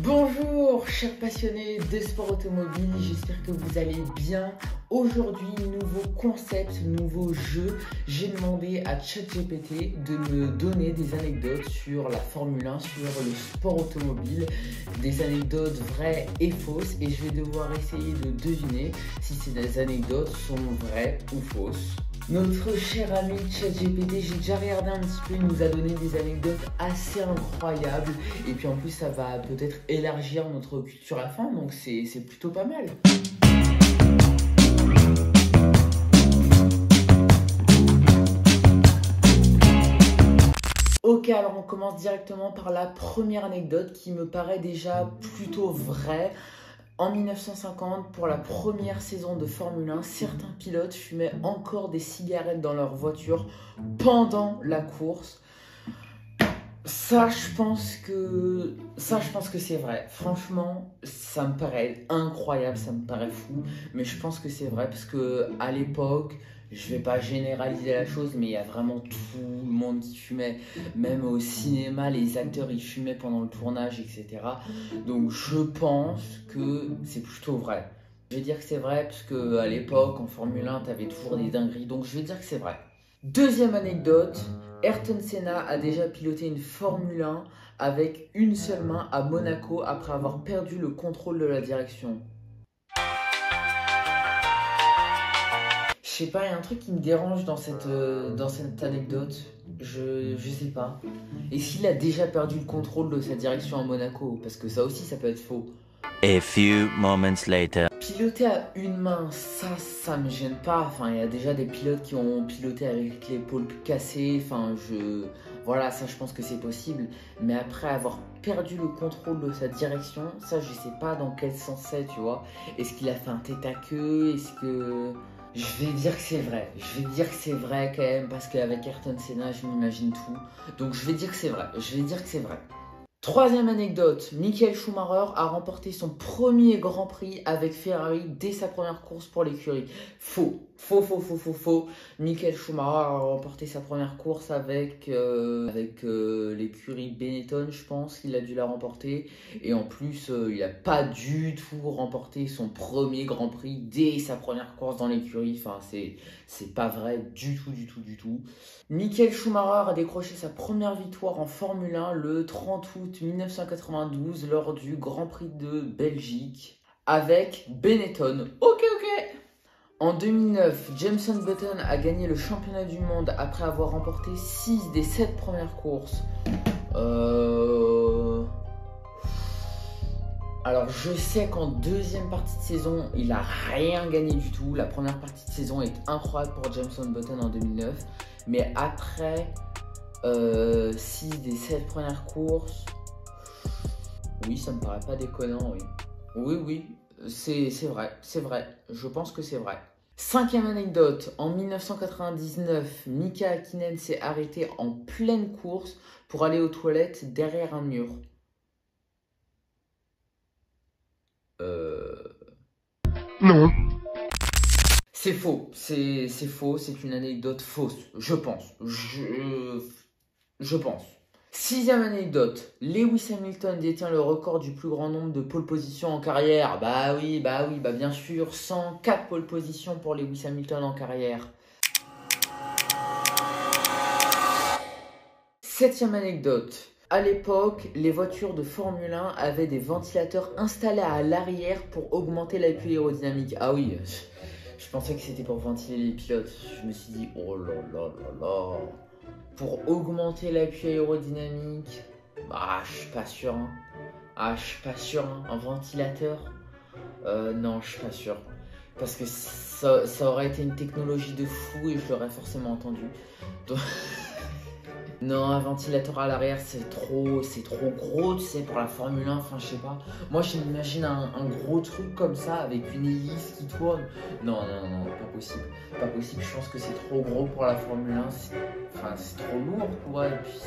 Bonjour chers passionnés de sport automobile, j'espère que vous allez bien. Aujourd'hui, nouveau concept, nouveau jeu. J'ai demandé à ChatGPT de me donner des anecdotes sur la Formule 1, sur le sport automobile, des anecdotes vraies et fausses, et je vais devoir essayer de deviner si ces anecdotes sont vraies ou fausses. Notre cher ami ChatGPT, j'ai déjà regardé un petit peu, il nous a donné des anecdotes assez incroyables. Et puis en plus, ça va peut-être élargir notre culture à la fin, donc c'est plutôt pas mal. Ok, alors on commence directement par la première anecdote qui me paraît déjà plutôt vraie. En 1950, pour la première saison de Formule 1, certains pilotes fumaient encore des cigarettes dans leur voiture pendant la course. Ça, je pense que c'est vrai. Franchement, ça me paraît incroyable, ça me paraît fou, mais je pense que c'est vrai parce que à l'époque, je vais pas généraliser la chose, mais il y a vraiment tout le monde qui fumait, même au cinéma, les acteurs ils fumaient pendant le tournage, etc. Donc je pense que c'est plutôt vrai. Je vais dire que c'est vrai parce que à l'époque, en Formule 1, t'avais toujours des dingueries, donc je vais dire que c'est vrai. Deuxième anecdote, Ayrton Senna a déjà piloté une Formule 1 avec une seule main à Monaco après avoir perdu le contrôle de la direction. Je sais pas, il y a un truc qui me dérange dans cette anecdote. Je sais pas. Est-ce qu'il a déjà perdu le contrôle de sa direction à Monaco? Parce que ça aussi, ça peut être faux. A few moments later. Piloter à une main, ça me gêne pas. Enfin, il y a déjà des pilotes qui ont piloté avec l'épaule cassée. Enfin, voilà, ça, je pense que c'est possible. Mais après avoir perdu le contrôle de sa direction, ça, je sais pas dans quel sens c'est, tu vois. Est-ce qu'il a fait un tête à queue? Est-ce que... Je vais dire que c'est vrai. Je vais dire que c'est vrai quand même, parce qu'avec Ayrton Senna, je m'imagine tout. Donc, je vais dire que c'est vrai. Je vais dire que c'est vrai. Troisième anecdote, Michael Schumacher a remporté son premier Grand Prix avec Ferrari dès sa première course pour l'écurie. Faux. Michael Schumacher a remporté sa première course avec l'écurie Benetton, je pense qu'il a dû la remporter. Et en plus, il n'a pas du tout remporté son premier Grand Prix dès sa première course dans l'écurie. Enfin, c'est pas vrai du tout. Michael Schumacher a décroché sa première victoire en Formule 1 le 30 août 1992 lors du Grand Prix de Belgique avec Benetton. Ok. En 2009, Jenson Button a gagné le championnat du monde après avoir remporté 6 des 7 premières courses. Alors je sais qu'en deuxième partie de saison, il a rien gagné du tout. La première partie de saison est incroyable pour Jenson Button en 2009. Mais après 6 des 7 premières courses, oui, ça me paraît pas déconnant, oui. Oui, c'est vrai. Je pense que c'est vrai. Cinquième anecdote, en 1999, Mika Häkkinen s'est arrêté en pleine course pour aller aux toilettes derrière un mur. Non. C'est faux, c'est faux, c'est une anecdote fausse, je pense. Je pense. Sixième anecdote, Lewis Hamilton détient le record du plus grand nombre de pole positions en carrière. Bah oui, bien sûr, 104 pole positions pour Lewis Hamilton en carrière. Septième anecdote, à l'époque, les voitures de Formule 1 avaient des ventilateurs installés à l'arrière pour augmenter l'appui aérodynamique. Ah oui, je pensais que c'était pour ventiler les pilotes. Je me suis dit, oh là. Pour augmenter l'appui aérodynamique, je suis pas sûr. Un ventilateur, non, je suis pas sûr. Parce que ça aurait été une technologie de fou et je l'aurais forcément entendu. Donc... Non, un ventilateur à l'arrière, c'est trop gros, tu sais, pour la Formule 1, enfin, je sais pas. Moi, je m'imagine un gros truc comme ça, avec une hélice qui tourne. Non, pas possible. Pas possible, je pense que c'est trop gros pour la Formule 1. C'est trop lourd, quoi, et puis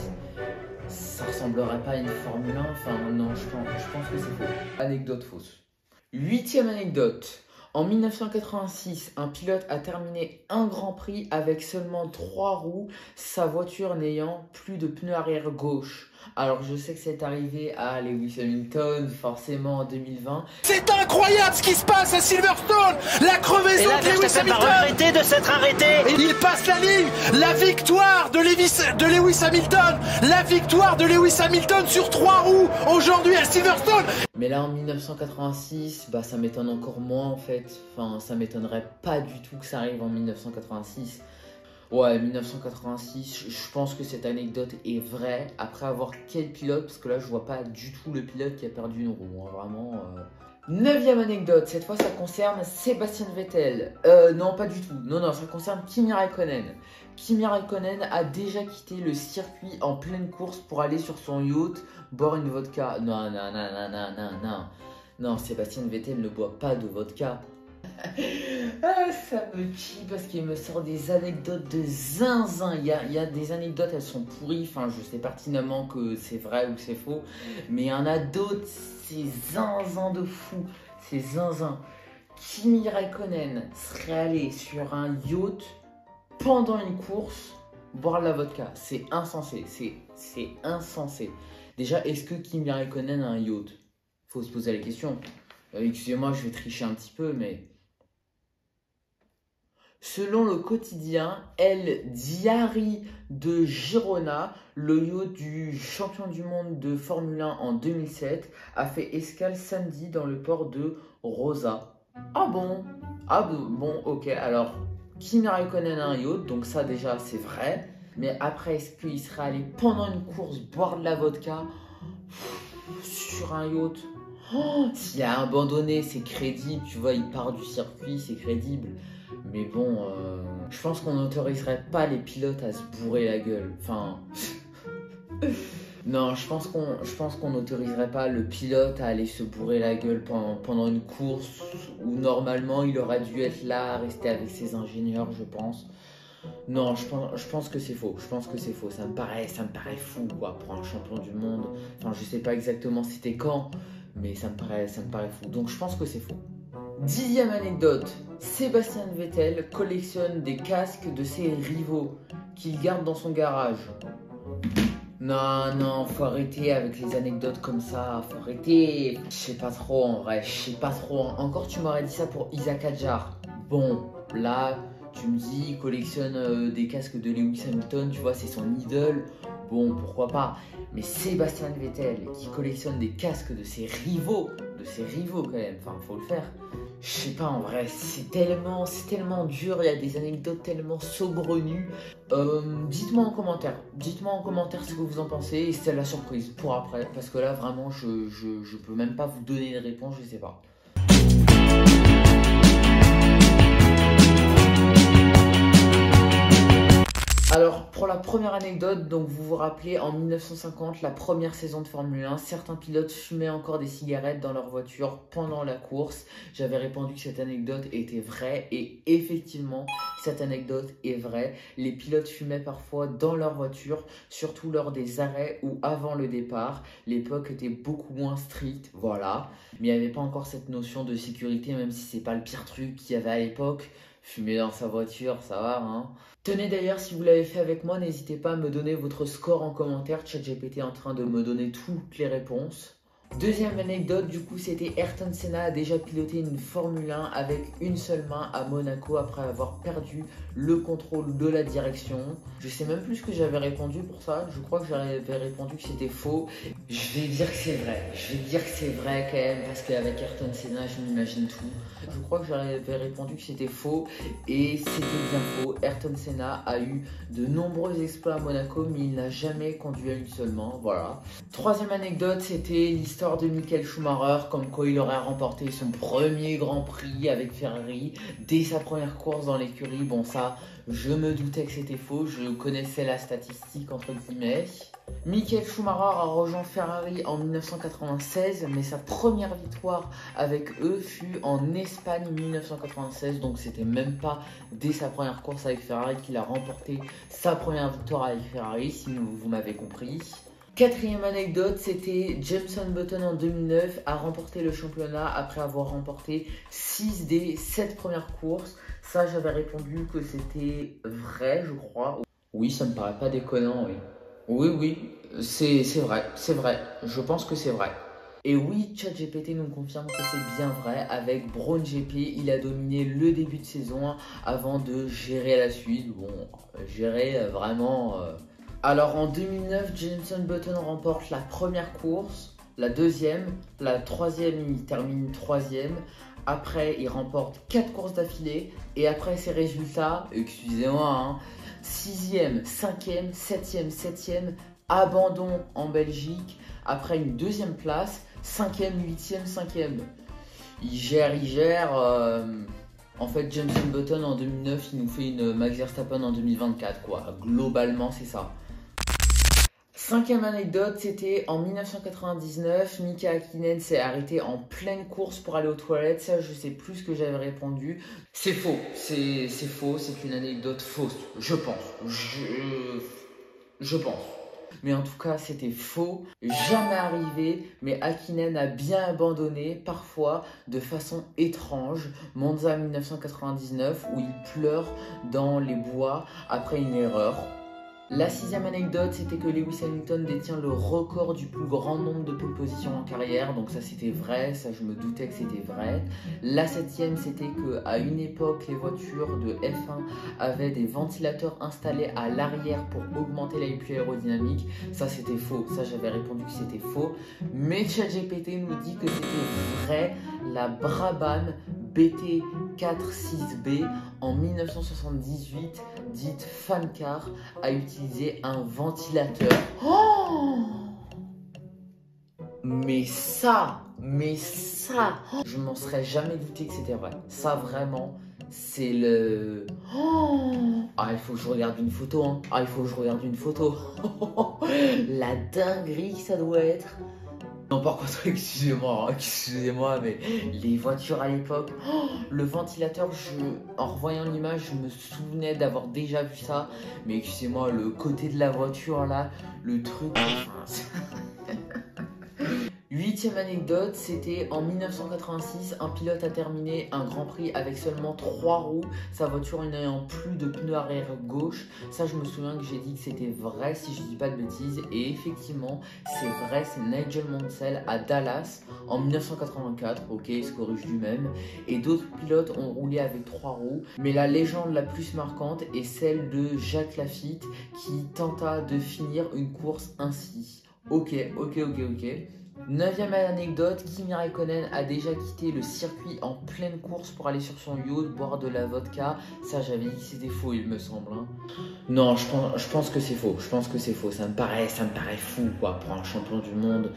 ça ressemblerait pas à une Formule 1. Enfin, non, je pense que c'est faux. Anecdote fausse. Huitième anecdote. En 1986, un pilote a terminé un Grand Prix avec seulement 3 roues, sa voiture n'ayant plus de pneu arrière gauche. Alors je sais que c'est arrivé à Lewis Hamilton, forcément en 2020. C'est incroyable ce qui se passe à Silverstone. La crevaison de Lewis Hamilton va regretter de s'être arrêté. Et il passe la ligne. La victoire de Lewis Hamilton. La victoire de Lewis Hamilton sur 3 roues aujourd'hui à Silverstone. Mais là en 1986, bah ça m'étonne encore moins en fait. Enfin ça m'étonnerait pas du tout que ça arrive en 1986. Ouais, 1986, je pense que cette anecdote est vraie. Après avoir quel pilote, parce que là je vois pas du tout le pilote qui a perdu une roue, hein, vraiment. 9e anecdote, cette fois ça concerne Sébastien Vettel. Non, pas du tout. Non, ça concerne Kimi Raikkonen. Kimi Raikkonen a déjà quitté le circuit en pleine course pour aller sur son yacht boire une vodka. Non. Non, Sébastien Vettel ne boit pas de vodka. Ah, ça me tue parce qu'il me sort des anecdotes de zinzin. Il y a des anecdotes, elles sont pourries. Enfin, je sais pertinemment que c'est vrai ou c'est faux. Mais il y en a d'autres, c'est zinzin de fou. C'est zinzin. Kimi Raikkonen serait allé sur un yacht pendant une course boire de la vodka. C'est insensé. C'est insensé. Déjà, est-ce que Kimi Raikkonen a un yacht? Faut se poser la question. Excusez-moi, je vais tricher un petit peu, mais... Selon le quotidien El Diari de Girona, le yacht du champion du monde de Formule 1 en 2007 a fait escale samedi dans le port de Rosa. Ah bon? Ok. Alors, Kimi Raikkonen a un yacht, donc ça déjà c'est vrai. Mais après, est-ce qu'il serait allé pendant une course boire de la vodka sur un yacht? S'il a abandonné, c'est crédible, tu vois, il part du circuit, c'est crédible. Mais bon, je pense qu'on n'autoriserait pas les pilotes à se bourrer la gueule. Enfin, non, je pense qu'on n'autoriserait pas le pilote à aller se bourrer la gueule pendant une course où normalement il aurait dû être là, rester avec ses ingénieurs, je pense. Non, je pense que c'est faux. Je pense que c'est faux. Ça me paraît fou, quoi, pour un champion du monde. Enfin, je sais pas exactement c'était quand, mais ça me paraît fou. Donc, je pense que c'est faux. 10e anecdote. Sébastien Vettel collectionne des casques de ses rivaux qu'il garde dans son garage. Non, faut arrêter avec les anecdotes comme ça. Faut arrêter. Je sais pas trop, en vrai. Je sais pas trop. Encore, tu m'aurais dit ça pour Isaac Hadjar. Bon, là... Tu me dis, il collectionne des casques de Lewis Hamilton, tu vois, c'est son idole. Bon, pourquoi pas. Mais Sébastien Vettel, qui collectionne des casques de ses rivaux quand même, enfin, faut le faire. Je sais pas, en vrai, c'est tellement dur, il y a des anecdotes tellement saugrenues. Dites-moi en commentaire ce que vous en pensez, et c'était la surprise pour après, parce que là, vraiment, je peux même pas vous donner une réponse, je sais pas. Alors, pour la première anecdote, donc vous vous rappelez, en 1950, la première saison de Formule 1, certains pilotes fumaient encore des cigarettes dans leur voiture pendant la course. J'avais répondu que cette anecdote était vraie et effectivement, cette anecdote est vraie. Les pilotes fumaient parfois dans leur voiture, surtout lors des arrêts ou avant le départ. L'époque était beaucoup moins stricte, voilà. Mais il n'y avait pas encore cette notion de sécurité, même si c'est pas le pire truc qu'il y avait à l'époque. Fumer dans sa voiture, ça va, hein. Tenez d'ailleurs, si vous l'avez fait avec moi, n'hésitez pas à me donner votre score en commentaire. ChatGPT est en train de me donner toutes les réponses. Deuxième anecdote, du coup, c'était Ayrton Senna a déjà piloté une Formule 1 avec une seule main à Monaco après avoir perdu le contrôle de la direction. Je sais même plus ce que j'avais répondu pour ça. Je crois que j'avais répondu que c'était faux. Je vais dire que c'est vrai. Je vais dire que c'est vrai quand même parce qu'avec Ayrton Senna, je m'imagine tout. Je crois que j'avais répondu que c'était faux et c'était bien faux. Ayrton Senna a eu de nombreux exploits à Monaco, mais il n'a jamais conduit à une seule main. Voilà. Troisième anecdote, c'était l'histoire de Michael Schumacher, comme quoi il aurait remporté son premier Grand Prix avec Ferrari dès sa première course dans l'écurie. Bon, ça, je me doutais que c'était faux, je connaissais la statistique entre guillemets. Michael Schumacher a rejoint Ferrari en 1996, mais sa première victoire avec eux fut en Espagne 1996, donc c'était même pas dès sa première course avec Ferrari qu'il a remporté sa première victoire avec Ferrari, si vous m'avez compris. Quatrième anecdote, c'était Jenson Button en 2009 a remporté le championnat après avoir remporté 6 des 7 premières courses. Ça, j'avais répondu que c'était vrai, je crois. Oui, ça me paraît pas déconnant, oui. Oui, c'est vrai, je pense que c'est vrai. Et oui, ChatGPT nous confirme que c'est bien vrai. Avec Braun GP, il a dominé le début de saison avant de gérer la suite. Bon, gérer vraiment... Alors en 2009, Jenson Button remporte la première course, la deuxième, la troisième, il termine troisième. Après, il remporte 4 courses d'affilée. Et après ces résultats, excusez-moi, 6e, 5e, 7e, 7e, abandon en Belgique. Après une deuxième place, 5e, 8e, 5e. Il gère. En fait, Jenson Button en 2009, il nous fait une Max Verstappen en 2024, quoi. Globalement, c'est ça. 5e anecdote, c'était en 1999, Mika Häkkinen s'est arrêté en pleine course pour aller aux toilettes. Ça, je sais plus ce que j'avais répondu. C'est faux, c'est faux, c'est une anecdote fausse, je pense. Je pense. Mais en tout cas, c'était faux, jamais arrivé, mais Häkkinen a bien abandonné, parfois de façon étrange. Monza 1999, où il pleure dans les bois après une erreur. La 6e anecdote, c'était que Lewis Hamilton détient le record du plus grand nombre de pole positions en carrière, donc ça c'était vrai, ça je me doutais que c'était vrai. La 7e, c'était qu'à une époque, les voitures de F1 avaient des ventilateurs installés à l'arrière pour augmenter l'appui aérodynamique. Ça c'était faux, ça j'avais répondu que c'était faux. Mais ChatGPT nous dit que c'était vrai. La Brabham BT46B en 1978, dite Fancar, a utilisé un ventilateur. Oh, mais ça, je m'en serais jamais douté que c'était vrai. Ça vraiment, c'est le... Oh, ah, il faut que je regarde une photo, hein. Ah, il faut que je regarde une photo. La dinguerie que ça doit être. Non, par contre, excusez-moi, mais les voitures à l'époque, le ventilateur, en revoyant l'image, je me souvenais d'avoir déjà vu ça. Mais excusez-moi, le côté de la voiture là, le truc... 8e anecdote, c'était en 1986, un pilote a terminé un Grand Prix avec seulement 3 roues, sa voiture n'ayant plus de pneus arrière gauche. Ça, je me souviens que j'ai dit que c'était vrai, si je dis pas de bêtises, et effectivement, c'est vrai, c'est Nigel Mansell à Dallas en 1984, ok, il se corrige lui-même, et d'autres pilotes ont roulé avec 3 roues, mais la légende la plus marquante est celle de Jacques Laffite qui tenta de finir une course ainsi. Ok. 9e anecdote, Kimi Räikkönen a déjà quitté le circuit en pleine course pour aller sur son yacht boire de la vodka. Ça, j'avais dit que c'était faux, il me semble. Hein. Non, je pense que c'est faux. Ça me paraît fou, quoi, pour un champion du monde.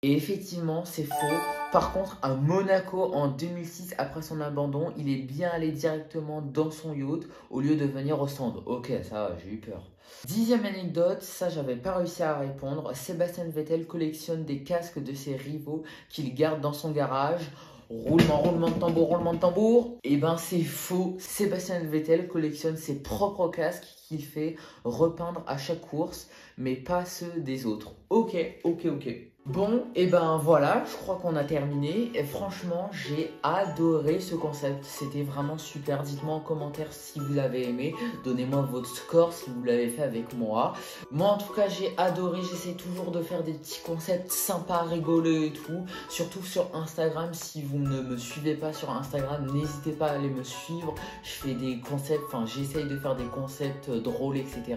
Et effectivement, c'est faux. Par contre, à Monaco, en 2006, après son abandon, il est bien allé directement dans son yacht au lieu de venir au stand. Ok, ça va, j'ai eu peur. 10e anecdote, ça j'avais pas réussi à répondre. Sébastien Vettel collectionne des casques de ses rivaux qu'il garde dans son garage. Roulement de tambour. Et ben c'est faux. Sébastien Vettel collectionne ses propres casques qu'il fait repeindre à chaque course, mais pas ceux des autres. Ok. Bon, et ben voilà, je crois qu'on a terminé. Et franchement, j'ai adoré ce concept. C'était vraiment super. Dites-moi en commentaire si vous l'avez aimé. Donnez-moi votre score si vous l'avez fait avec moi. Moi, en tout cas, j'ai adoré. J'essaie toujours de faire des petits concepts sympas, rigolos et tout. Surtout sur Instagram. Si vous ne me suivez pas sur Instagram, n'hésitez pas à aller me suivre. Je fais des concepts, j'essaye de faire des concepts drôles, etc.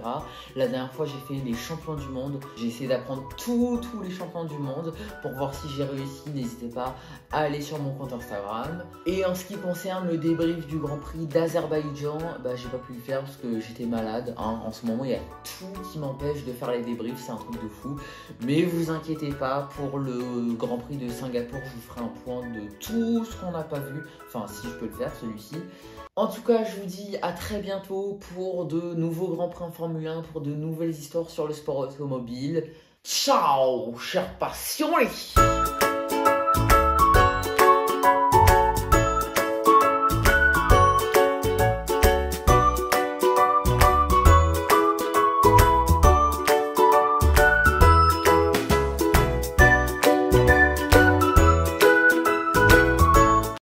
La dernière fois, j'ai fait les champions du monde. J'ai essayé d'apprendre tous les champions du monde pour voir si j'ai réussi. N'hésitez pas à aller sur mon compte Instagram. Et en ce qui concerne le débrief du Grand Prix d'Azerbaïdjan, j'ai pas pu le faire parce que j'étais malade. En ce moment, il y a tout qui m'empêche de faire les débriefs, c'est un truc de fou. Mais vous inquiétez pas, pour le Grand Prix de Singapour, je vous ferai un point de tout ce qu'on n'a pas vu. Enfin, si je peux le faire, celui-ci. En tout cas, je vous dis à très bientôt pour de nouveaux Grands Prix en Formule 1, pour de nouvelles histoires sur le sport automobile. Ciao, chers passionnés!